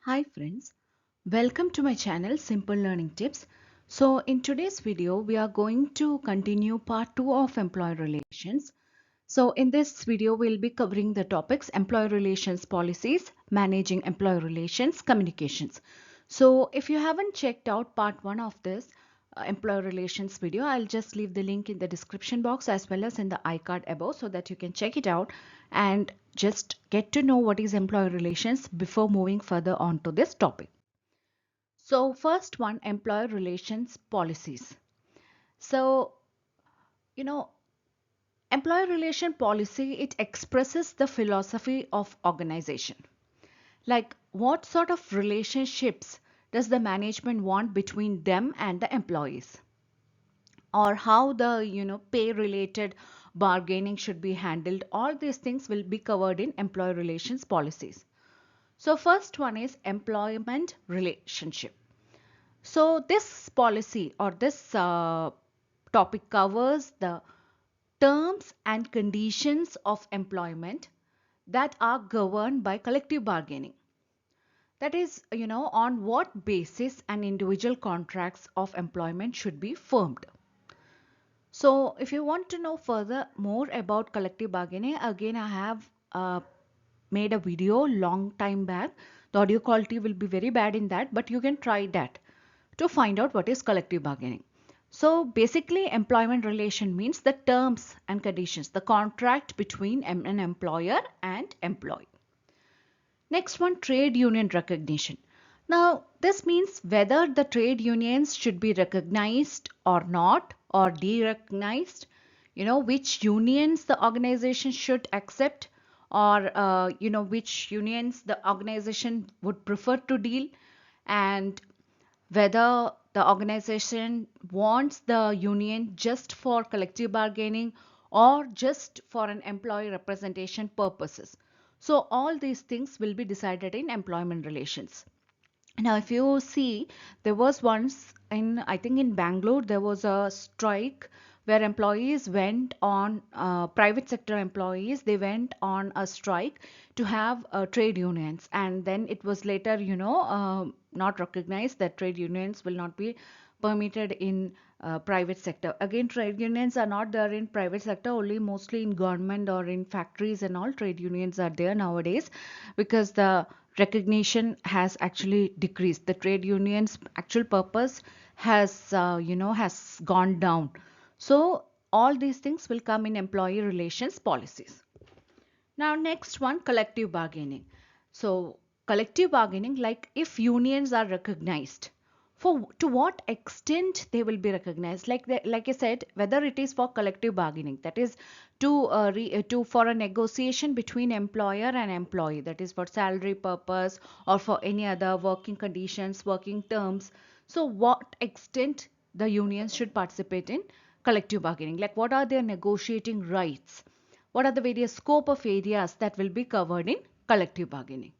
Hi friends, welcome to my channel Simple Learning Tips. So in today's video we are going to continue part 2 of employee relations. So in this video we'll be covering the topics employee relations policies, managing employee relations, communications. So if you haven't checked out part 1 of this employee relations video, I'll just leave the link in the description box as well as in the iCard above so that you can check it out and just get to know what is employee relations before moving further on to this topic. So first one, employee relations policies. So, you know, employee relation policy, it expresses the philosophy of organization. Like what sort of relationships does the management want between them and the employees? Or how the pay related bargaining should be handled. All these things will be covered in employee relations policies. So first one is employment relationship. So this policy or this topic covers the terms and conditions of employment that are governed by collective bargaining. That is, on what basis an individual contracts of employment should be formed. So if you want to know further more about collective bargaining, again I have made a video long time back. The audio quality will be very bad in that, but you can try that to find out what is collective bargaining. So basically employment relation means the terms and conditions, the contract between an employer and employee. Next one, trade union recognition. Now, this means whether the trade unions should be recognized or not or de-recognized, which unions the organization should accept or, which unions the organization would prefer to deal, and whether the organization wants the union just for collective bargaining or just for an employee representation purposes. So all these things will be decided in employment relations. Now, if you see, there was once I think in Bangalore, there was a strike where employees went on, private sector employees, they went on a strike to have trade unions. And then it was later, not recognized that trade unions will not be permitted in private sector. Again, trade unions are not there in private sector, only mostly in government or in factories, and all trade unions are there nowadays because the recognition has actually decreased. The trade union's actual purpose has has gone down. So all these things will come in employee relations policies. Now next one, collective bargaining. So collective bargaining, like if unions are recognized, for to what extent they will be recognized, like I said, whether it is for collective bargaining, that is to for a negotiation between employer and employee, that is for salary purpose or for any other working conditions, working terms. So what extent the unions should participate in collective bargaining, like what are their negotiating rights, what are the various scope of areas that will be covered in collective bargaining.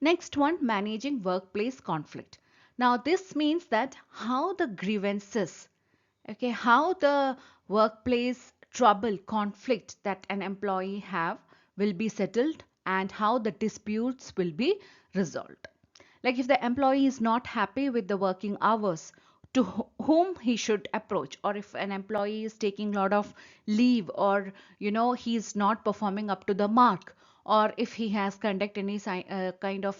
Next one, managing workplace conflict. Now this means that how the grievances, okay, how the workplace trouble, conflict that an employee have will be settled and how the disputes will be resolved. Like if the employee is not happy with the working hours, to whom he should approach, or if an employee is taking a lot of leave, or he's not performing up to the mark, or if he has conduct any kind of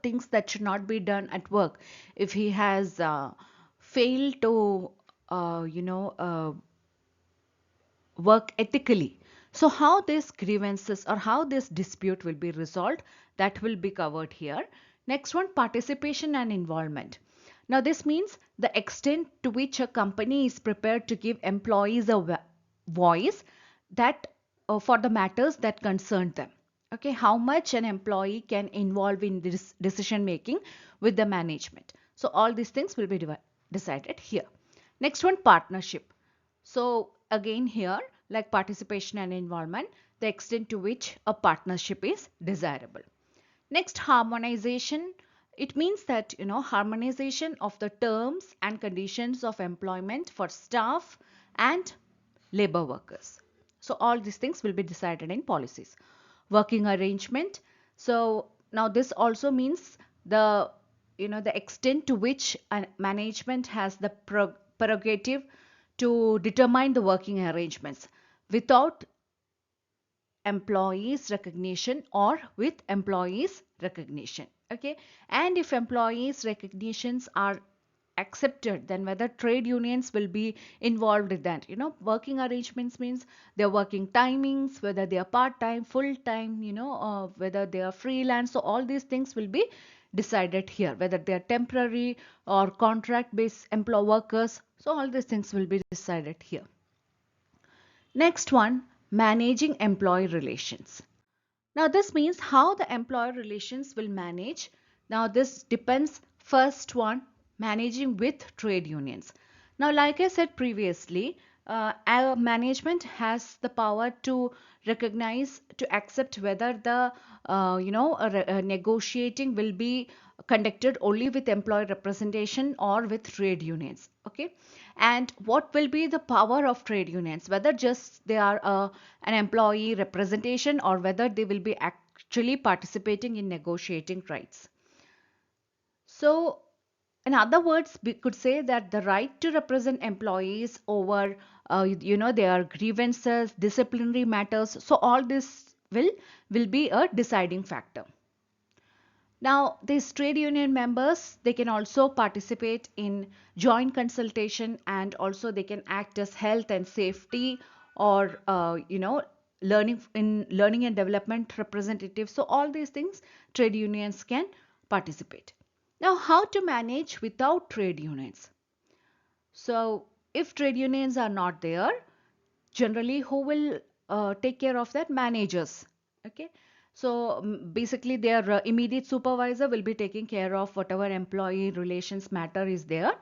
things that should not be done at work, if he has failed to uh, you know uh, work ethically. So how these grievances or how this dispute will be resolved, that will be covered here. Next one, participation and involvement. Now this means the extent to which a company is prepared to give employees a voice that for the matters that concern them. Okay, how much an employee can involve in this decision making with the management. So all these things will be decided here. Next one, partnership. So again here, like participation and involvement, the extent to which a partnership is desirable. Next, harmonization. It means that, harmonization of the terms and conditions of employment for staff and labor workers. So all these things will be decided in policies. Working arrangement. So now this also means the the extent to which management has the prerogative to determine the working arrangements without employees recognition or with employees recognition. Okay, and if employees recognitions are accepted, then whether trade unions will be involved in that. Working arrangements means their working timings, whether they are part-time, full-time, whether they are freelance. So all these things will be decided here, whether they are temporary or contract based employee workers. So all these things will be decided here. Next one, managing employee relations. Now this means how the employer relations will manage. Now this depends first one, managing with trade unions. Now like I said previously, our management has the power to recognize, to accept whether the negotiating will be conducted only with employee representation or with trade unions. Okay, and what will be the power of trade unions, whether just they are an employee representation or whether they will be actually participating in negotiating rights. So in other words, we could say that the right to represent employees over their grievances, disciplinary matters, so all this will be a deciding factor. Now, these trade union members, they can also participate in joint consultation, and also they can act as health and safety or, learning and development representatives. So all these things, trade unions can participate. Now, how to manage without trade unions? So if trade unions are not there, generally who will take care of that? Managers. Okay, so basically their immediate supervisor will be taking care of whatever employee relations matter is there,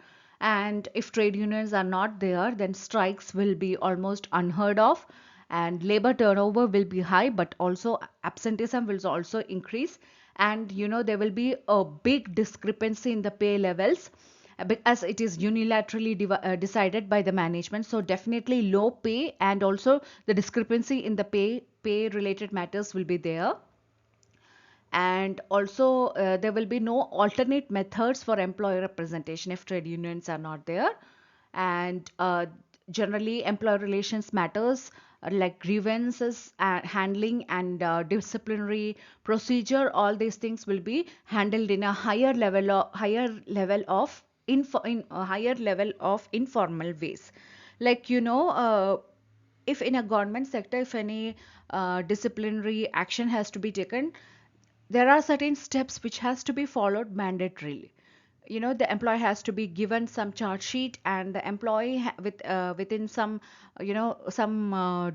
and if trade unions are not there, then strikes will be almost unheard of, and labor turnover will be high, but also absenteeism will also increase, and there will be a big discrepancy in the pay levels as it is unilaterally decided by the management. So definitely low pay, and also the discrepancy in the pay related matters will be there. And also there will be no alternate methods for employee representation if trade unions are not there. And generally employee relations matters like grievances handling and disciplinary procedure, all these things will be handled in a in a higher level of informal ways. Like if in a government sector, if any disciplinary action has to be taken, there are certain steps which has to be followed mandatorily. The employee has to be given some charge sheet, and the employee within some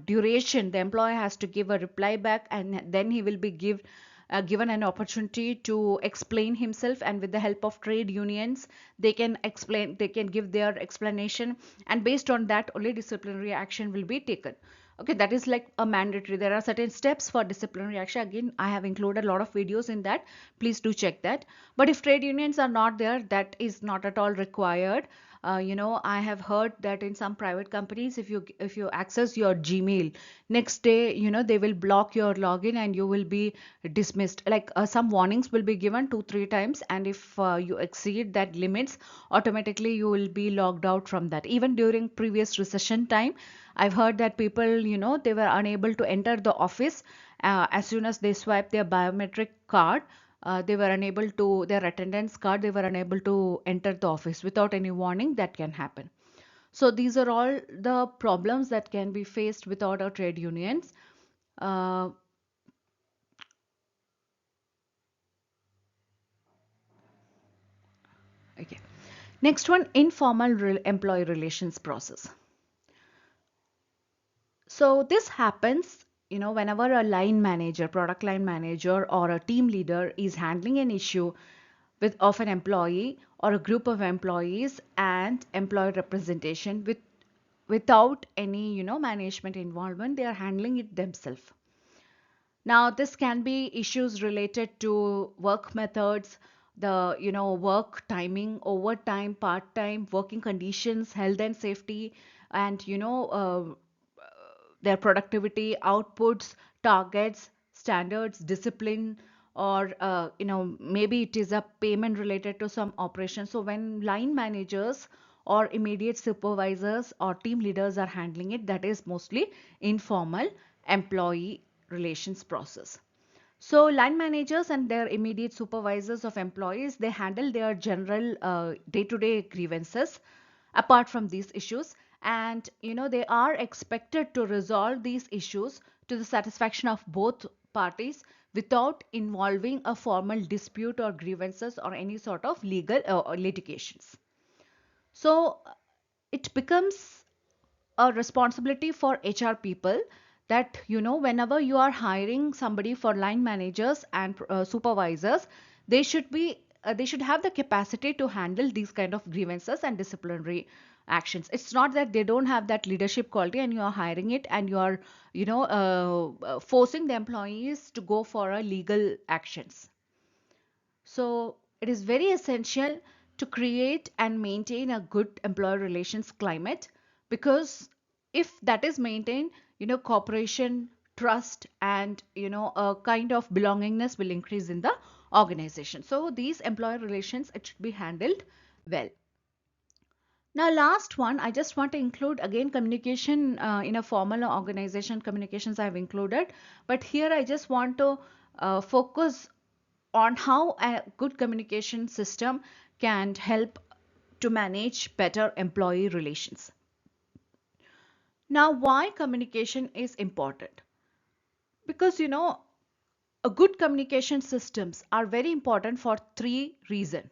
duration, the employee has to give a reply back, and then he will be given an opportunity to explain himself, and with the help of trade unions, they can give their explanation, and based on that only disciplinary action will be taken. Okay, that is like a mandatory. There are certain steps for disciplinary action. Again, I have included a lot of videos in that. Please do check that. But if trade unions are not there, that is not at all required. I have heard that in some private companies, if you access your Gmail, next day, they will block your login and you will be dismissed. Like some warnings will be given 2-3 times, and if you exceed that limits, automatically you will be logged out from that. Even during previous recession time, I've heard that people, they were unable to enter the office as soon as they swipe their biometric card. They were unable to, their attendance card, they were unable to enter the office without any warning. That can happen. So these are all the problems that can be faced without our trade unions. Uh, okay. Next one, informal employee relations process. So this happens, whenever a line manager, product line manager, or a team leader is handling an issue of an employee or a group of employees and employee representation without any, management involvement, they are handling it themselves. Now, this can be issues related to work methods, the work timing, overtime, part-time, working conditions, health and safety, and their productivity, outputs, targets, standards, discipline, or maybe it is a payment related to some operation. So when line managers or immediate supervisors or team leaders are handling it, that is mostly informal employee relations process. So line managers and their immediate supervisors of employees, they handle their general day-to-day grievances apart from these issues. And they are expected to resolve these issues to the satisfaction of both parties without involving a formal dispute or grievances or any sort of legal litigations. So it becomes a responsibility for HR people that whenever you are hiring somebody for line managers and supervisors, they should have the capacity to handle these kind of grievances and disciplinary actions. It's not that they don't have that leadership quality and you are hiring it and you are forcing the employees to go for a legal actions. So it is very essential to create and maintain a good employer relations climate, because if that is maintained, cooperation, trust, and a kind of belongingness will increase in the organization. So these employer relations, it should be handled well. Now, last one, I just want to include again communication in a formal organization. Communications I have included, but here I just want to focus on how a good communication system can help to manage better employee relations. Now, why communication is important? Because a good communication systems are very important for three reasons.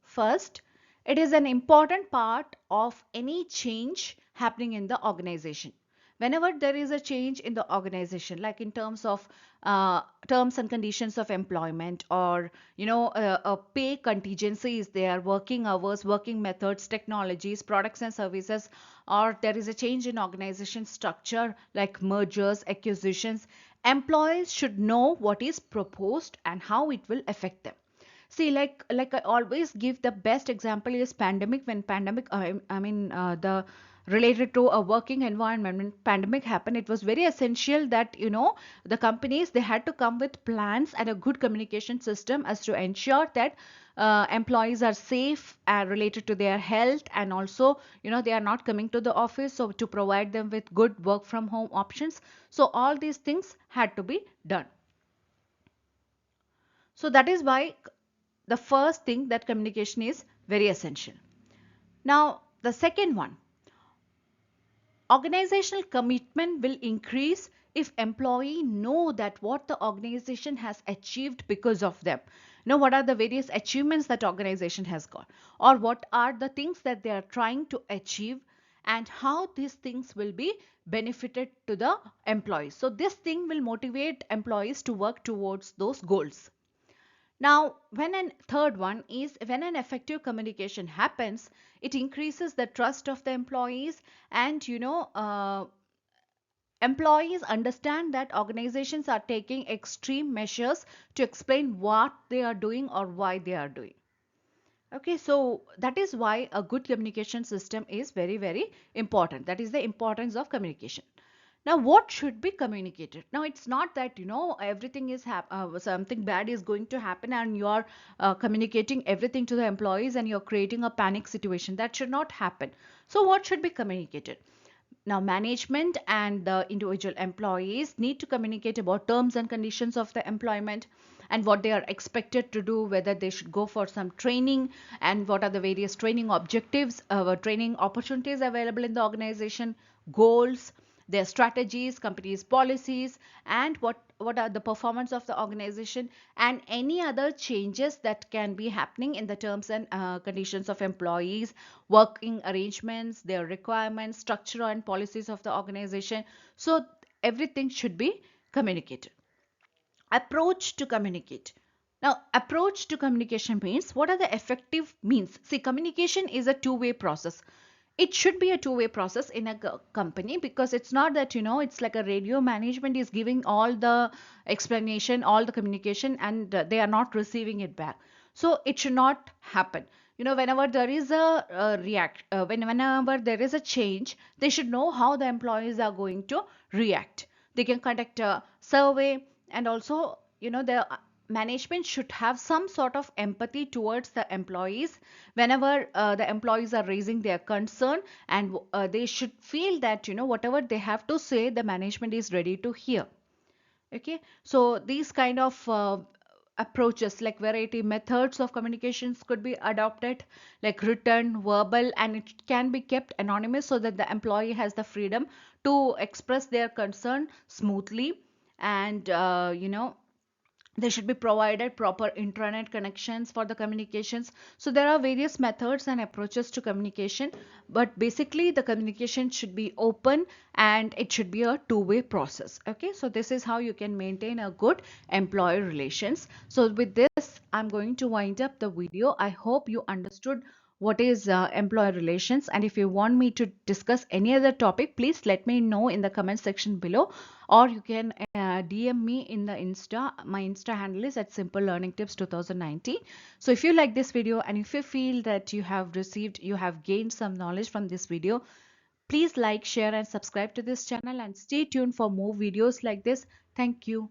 First, it is an important part of any change happening in the organization. Whenever there is a change in the organization, like in terms of terms and conditions of employment, or a pay contingencies, there working hours, working methods, technologies, products and services, or there is a change in organization structure like mergers, acquisitions, employees should know what is proposed and how it will affect them. See, like I always give the best example is pandemic. When pandemic, I mean the related to a working environment, when pandemic happened, it was very essential that the companies, they had to come with plans and a good communication system as to ensure that employees are safe related to their health, and also they are not coming to the office, so to provide them with good work from home options. So all these things had to be done. So that is why the first thing, that communication is very essential. Now, the second one, organizational commitment will increase if employee know that what the organization has achieved because of them. Know what are the various achievements that organization has got, or what are the things that they are trying to achieve, and how these things will be benefited to the employees. So this thing will motivate employees to work towards those goals. Now, when an third one is when an effective communication happens, it increases the trust of the employees, and employees understand that organizations are taking extreme measures to explain what they are doing or why they are doing. Okay, so that is why a good communication system is very, very important. That is the importance of communication. Now, what should be communicated? Now, it's not that everything is something bad is going to happen and you are communicating everything to the employees and you're creating a panic situation. That should not happen. So what should be communicated? Now, management and the individual employees need to communicate about terms and conditions of the employment and what they are expected to do, whether they should go for some training, and what are the various training objectives, training opportunities available in the organization, goals, their strategies, company's policies, and what are the performance of the organization, and any other changes that can be happening in the terms and conditions of employees, working arrangements, their requirements, structure and policies of the organization. So everything should be communicated. Approach to communicate. Now, approach to communication means, what are the effective means? See, communication is a two-way process. It should be a two-way process in a company, because it's not that it's like a radio management is giving all the explanation, all the communication, and they are not receiving it back. So it should not happen. whenever there is a whenever there is a change, they should know how the employees are going to react. They can conduct a survey, and also the management should have some sort of empathy towards the employees whenever the employees are raising their concern, and they should feel that whatever they have to say, the management is ready to hear. Okay, so these kind of approaches, like variety methods of communications, could be adopted, like written, verbal, and it can be kept anonymous so that the employee has the freedom to express their concern smoothly. And they should be provided proper intranet connections for the communications. So there are various methods and approaches to communication, but basically the communication should be open and it should be a two-way process. Okay, so this is how you can maintain a good employee relations. So with this, I'm going to wind up the video. I hope you understood what is employee relations, and if you want me to discuss any other topic, please let me know in the comment section below, or you can DM me in the Insta. My Insta handle is at Simple Learning Tips 2019. So if you like this video and if you feel that you have gained some knowledge from this video, please like, share and subscribe to this channel, and stay tuned for more videos like this. Thank you.